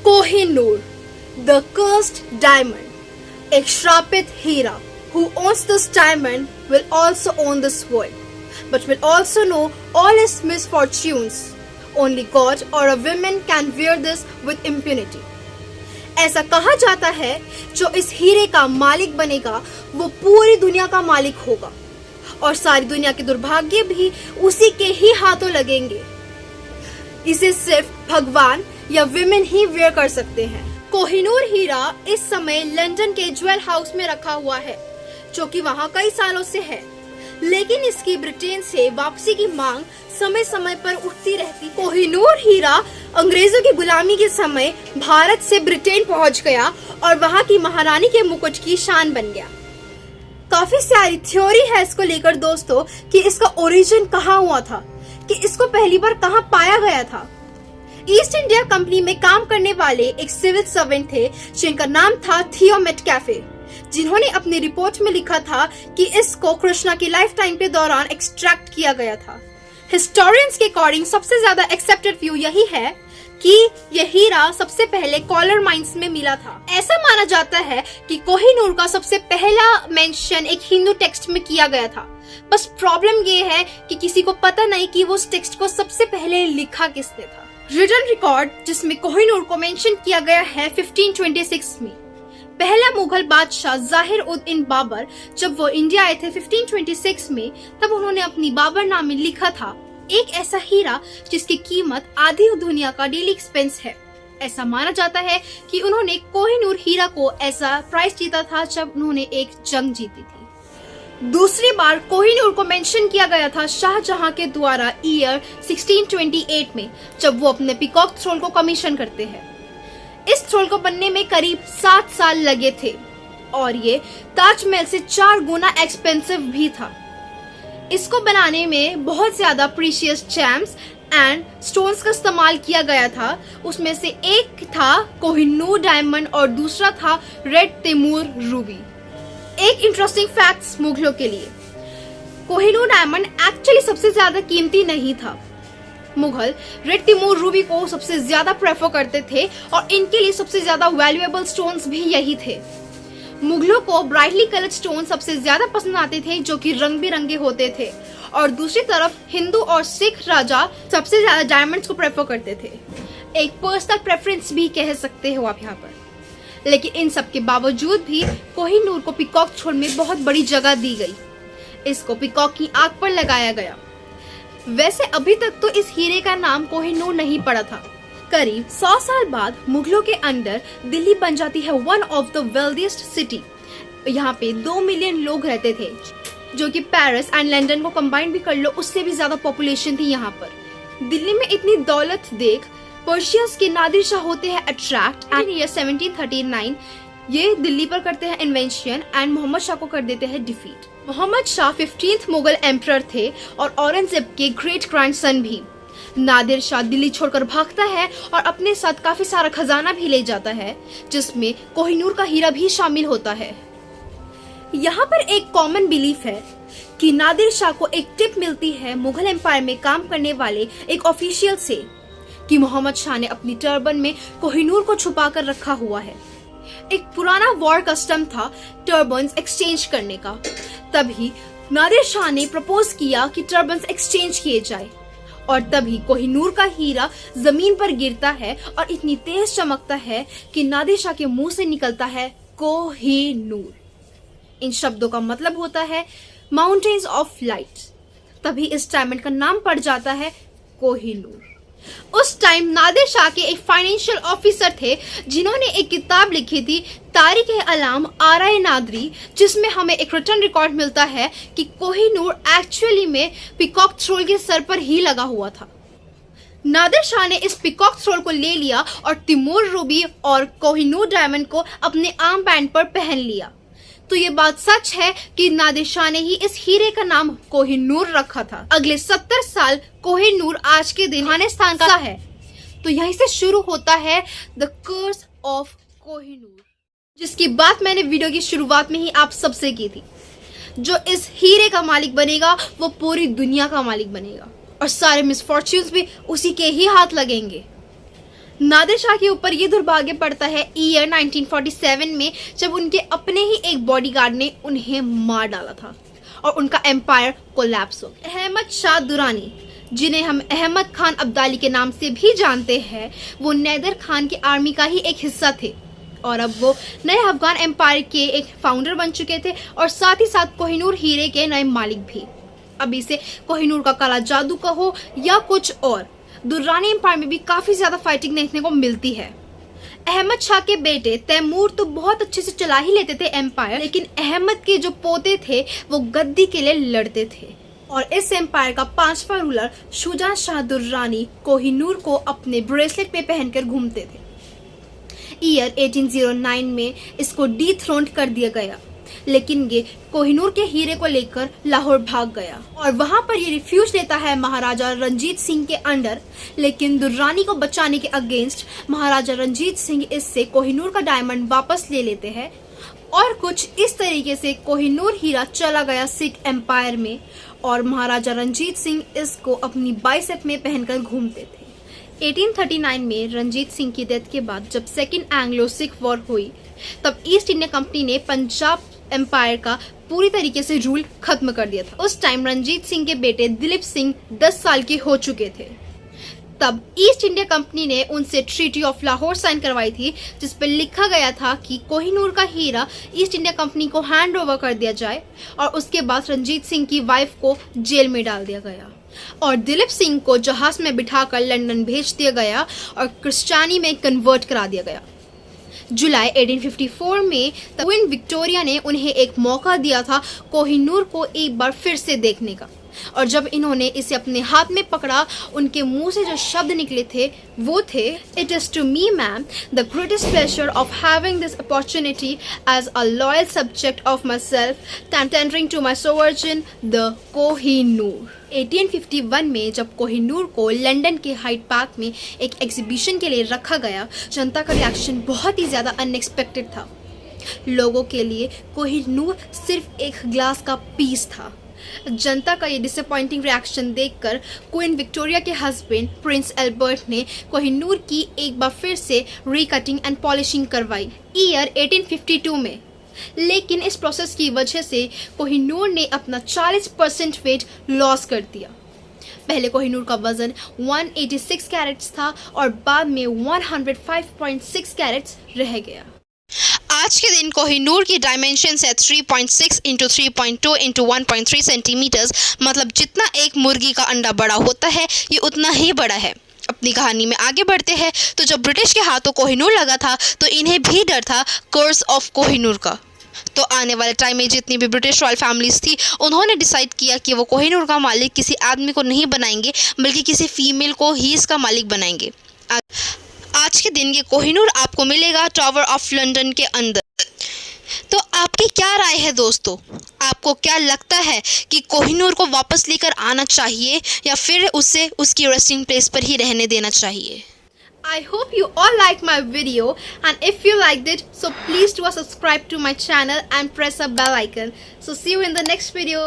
Kohinoor, the cursed diamond, एक श्रापित हीरा. Who owns this diamond will also own this world, but will also know all its misfortunes. Only God or a woman can wear this with impunity. ऐसा कहा जाता है जो इस हीरे का मालिक बनेगा वो पूरी दुनिया का मालिक होगा और सारी दुनिया के दुर्भाग्य भी उसी के ही हाथों लगेंगे. इसे सिर्फ भगवान या विमेन ही वेयर कर सकते हैं. कोहिनूर हीरा इस समय लंदन के ज्वेल हाउस में रखा हुआ है जो कि वहाँ कई सालों से है, लेकिन इसकी ब्रिटेन से वापसी की मांग समय समय पर उठती रहती. कोहिनूर हीरा अंग्रेजों की गुलामी के समय भारत से ब्रिटेन पहुंच गया और वहाँ की महारानी के मुकुट की शान बन गया. काफी सारी थ्योरी है इसको लेकर दोस्तों कि इसका ओरिजिन कहाँ हुआ था, कि इसको पहली बार कहाँ पाया गया था. ईस्ट इंडिया कंपनी में काम करने वाले एक सिविल सर्वेंट थे जिनका नाम था थियो मेटकैफे, जिन्होंने अपनी रिपोर्ट में लिखा था कि इसको कृष्णा की लाइफ टाइम के दौरान एक्सट्रैक्ट किया गया था. हिस्टोरियंस के अकॉर्डिंग सबसे ज्यादा एक्सेप्टेड व्यू यही है कि यह हीरा सबसे पहले कॉलर माइंस में मिला था. ऐसा माना जाता है कि कोहिनूर का सबसे पहला मेंशन एक हिंदू टेक्स्ट में किया गया था. बस प्रॉब्लम ये है कि किसी को पता नहीं कि वो उस टेक्स्ट को सबसे पहले लिखा किसने था. रिटन रिकॉर्ड जिसमें कोहिनूर को मेंशन किया गया है 1526 में. पहला मुगल बादशाह जाहिर उद इन बाबर जब वो इंडिया आए थे 1526 में, तब उन्होंने अपनी बाबरनामे लिखा था एक ऐसा हीरा जिसकी कीमत आधी दुनिया का डेली एक्सपेंस है. ऐसा माना जाता है कि उन्होंने कोहिनूर हीरा को ऐसा प्राइस जीता था जब उन्होंने एक जंग जीती थी. दूसरी बार कोहिनूर को मेंशन किया गया था शाहजहां के द्वारा ईयर 1628 में, जब वो अपने पीकॉक थ्रोन को कमीशन करते हैं. इस थ्रोन को बनने में करीब 7 साल लगे थे और ये ताजमहल से 4 गुना एक्सपेंसिव भी था. इसको बनाने में बहुत ज्यादा प्रीशियस जेम्स एंड स्टोन्स का इस्तेमाल किया गया था. उसमें से एक था कोहिनूर डायमंड और दूसरा था रेड तिमूर रूबी. एक इंटरेस्टिंग फैक्ट्स मुगलों के लिए, कोहिनूर डायमंड एक्चुअली सबसे ज्यादा कीमती नहीं था. मुगल रेड तिमूर रूबी को सबसे ज्यादा प्रेफर करते थे और इनके लिए सबसे ज्यादा वैल्यूएबल स्टोन्स भी यही थे. मुगलों को ब्राइटली कलर्ड स्टोन सबसे ज्यादा पसंद आते थे जो कि रंग बिरंगे होते थे, और दूसरी तरफ हिंदू और सिख राजा सबसे ज्यादा डायमंड्स को प्रेफर करते थे. एक पर्सनल प्रेफरेंस भी कह सकते हो आप यहाँ पर. लेकिन इन सब के बावजूद भी कोहिनूर को पीकॉक थ्रोन में बहुत बड़ी जगह दी गई. इसको पीकॉक की आंख पर लगाया गया. वैसे अभी तक तो इस हीरे का नाम कोहिनूर नहीं पड़ा था. करीब 100 साल बाद मुगलों के अंडर दिल्ली बन जाती है one of the wealthiest city. यहाँ पे 2 मिलियन लोग रहते थे, जो कि पेरिस एंड लंदन को कंबाइन भी कर लो उससे भी ज्यादा पॉपुलेशन थी यहाँ पर. दिल्ली में इतनी दौलत देख पर्शियंस के नादिर शाह होते हैं अट्रैक्ट एंड ईयर 1739 ये दिल्ली पर करते हैं इन्वेंशन एंड मोहम्मद शाह को कर देते हैं defeat. Mohammad Shah 15th Mughal emperor थे और औरंगजेब के ग्रेट ग्रैंडसन भी. नादिर शाह दिल्ली छोड़कर भागता है और अपने साथ काफी सारा खजाना भी ले जाता है जिसमें कोहिनूर का हीरा भी शामिल होता है. यहाँ पर एक कॉमन बिलीफ है कि नादिर शाह को एक टिप मिलती है मुगल एम्पायर में काम करने वाले एक ऑफिशियल से कि मोहम्मद शाह ने अपनी टर्बन में कोहिनूर को छुपा कर रखा हुआ है. एक पुराना वॉर कस्टम था टर्बन्स एक्सचेंज करने का. तभी नादिर शाह ने प्रपोज किया कि टर्बन्स एक्सचेंज किए जाए और तभी कोहिनूर का हीरा जमीन पर गिरता है और इतनी तेज चमकता है कि नादिर शाह के मुंह से निकलता है कोहिनूर. इन शब्दों का मतलब होता है माउंटेन्स ऑफ लाइट. तभी इस डायमंड का नाम पड़ जाता है कोहिनूर. उस टाइम नादिर शाह के एक फाइनेंशियल ऑफिसर थे जिन्होंने एक किताब लिखी थी तारीख-ए-अलाम आरा-ए-नादरी, जिसमें हमें एक रिटन रिकॉर्ड मिलता है कि कोहिनूर एक्चुअली में पीकॉक थ्रोन के सर पर ही लगा हुआ था. नादिर शाह ने इस पीकॉक थ्रोन को ले लिया और तिमूर रूबी और कोहिनूर डायमंड को अपने आर्म बैंड पर पहन लिया. तो ये बात सच है कि नादिर शाह ने ही इस हीरे का नाम कोहिनूर रखा था. अगले 70 साल कोहिनूर आज के दिन अफगानिस्तान का है. तो यहीं से शुरू होता है द कर्स ऑफ कोहिनूर, जिसकी बात मैंने वीडियो की शुरुआत में ही आप सबसे की थी. जो इस हीरे का मालिक बनेगा वो पूरी दुनिया का मालिक बनेगा और सारे मिसफॉर्च्यून्स भी उसी के ही हाथ लगेंगे. नादिर शाह के ऊपर ये दुर्भाग्य पड़ता है ईयर 1947 में, जब उनके अपने ही एक बॉडीगार्ड ने उन्हें मार डाला था और उनका एम्पायर कोलैप्स हो गया। अहमद शाह दुरानी, जिन्हें हम अहमद खान अब्दाली के नाम से भी जानते हैं, वो नैदर खान की आर्मी का ही एक हिस्सा थे और अब वो नए अफगान एम्पायर के एक फाउंडर बन चुके थे और साथ ही साथ कोहिनूर हीरे के नए मालिक भी। अब इसे कोहिनूर का काला जादू कहो या कुछ और, दुर्रानी एम्पायर में भी काफी ज्यादा फाइटिंग देखने को मिलती है। अहमद शाह के बेटे तैमूर तो बहुत अच्छे से चला ही लेते थे एम्पायर, लेकिन अहमद के जो पोते थे वो गद्दी के लिए लड़ते थे और इस एम्पायर का 5वां रूलर शुजा शाह दुर्रानी कोहिनूर को अपने ब्रेसलेट पे पहनकर घूमते थे। ईयर 1809 में इसको डिथ्रोन्ड कर दिया गया, लेकिन ये कोहिनूर के हीरे को लेकर लाहौर भाग गया और वहां पर ये रिफ्यूज लेता है महाराजा रंजीत सिंह के अंडर। लेकिन दुर्रानी को बचाने के अगेंस्ट महाराजा रंजीत सिंह इससे कोहिनूर का डायमंड वापस ले लेते हैं और कुछ इस तरीके से कोहिनूर हीरा चला गया सिख एम्पायर में और महाराजा रंजीत सिंह इसको अपनी बाइसेप में पहनकर घूमते थे। 1839 में रंजीत सिंह की डेथ के बाद जब सेकेंड एंग्लो सिख वॉर हुई, तब ईस्ट इंडिया कंपनी ने पंजाब एम्पायर का पूरी तरीके से रूल खत्म कर दिया था। उस टाइम रंजीत सिंह के बेटे दिलीप सिंह 10 साल के हो चुके थे। तब ईस्ट इंडिया कंपनी ने उनसे ट्रीटी ऑफ लाहौर साइन करवाई थी, जिस पर लिखा गया था कि कोहिनूर का हीरा ईस्ट इंडिया कंपनी को हैंड ओवर कर दिया जाए और उसके बाद रंजीत सिंह की वाइफ को जेल में डाल दिया गया और दिलीप सिंह को जहाज में बिठाकर लंदन भेज दिया गया और क्रिश्चियनी में कन्वर्ट करा दिया गया। जुलाई 1854 में क्वीन विक्टोरिया ने उन्हें एक मौका दिया था कोहिनूर को एक बार फिर से देखने का और जब इन्होंने इसे अपने हाथ में पकड़ा, उनके मुंह से जो शब्द निकले थे वो थे, "It is to me, ma'am, the greatest pleasure of having this opportunity as a loyal subject of myself, tendering to my sovereign, the Kohinoor." 1851 में जब कोहिनूर को लंदन के हाइड पार्क में एक एग्जीबिशन के लिए रखा गया, जनता का रिएक्शन बहुत ही ज़्यादा अनएक्सपेक्टेड था। लोगों के लिए कोहिनूर सिर्फ एक ग्लास का पीस था। जनता का ये डिसअपॉइंटिंग रिएक्शन देखकर क्वीन विक्टोरिया के हस्बैंड प्रिंस एल्बर्ट ने कोहिनूर की एक बार फिर से रीकटिंग एंड पॉलिशिंग करवाई ईयर 1852 में। लेकिन इस प्रोसेस की वजह से कोहिनूर ने अपना 40% वेट लॉस कर दिया। पहले कोहिनूर का वजन 186 कैरेट्स था और बाद में 105.6 कैरेट्स रह गया। आज के दिन कोहिनूर की डायमेंशंस है 3.6 इंटू 3.2 इंटू 1.3 सेंटीमीटर्स, मतलब जितना एक मुर्गी का अंडा बड़ा होता है ये उतना ही बड़ा है। अपनी कहानी में आगे बढ़ते हैं तो जब ब्रिटिश के हाथों कोहिनूर लगा था तो इन्हें भी डर था कर्स ऑफ कोहिनूर का। तो आने वाले टाइम में जितनी भी ब्रिटिश रॉयल फैमिलीज थी उन्होंने डिसाइड किया कि वो कोहिनूर का मालिक किसी आदमी को नहीं बनाएंगे बल्कि किसी फीमेल को ही इसका मालिक बनाएंगे। आज के दिन ये कोहिनूर आपको मिलेगा टावर ऑफ लंदन के अंदर। तो आपकी क्या राय है दोस्तों? आपको क्या लगता है कि कोहिनूर को वापस लेकर आना चाहिए या फिर उसे उसकी रेस्टिंग प्लेस पर ही रहने देना चाहिए? I hope you all like my video, and if you liked it, so please do subscribe to my channel and press a bell icon. So see you in the next video.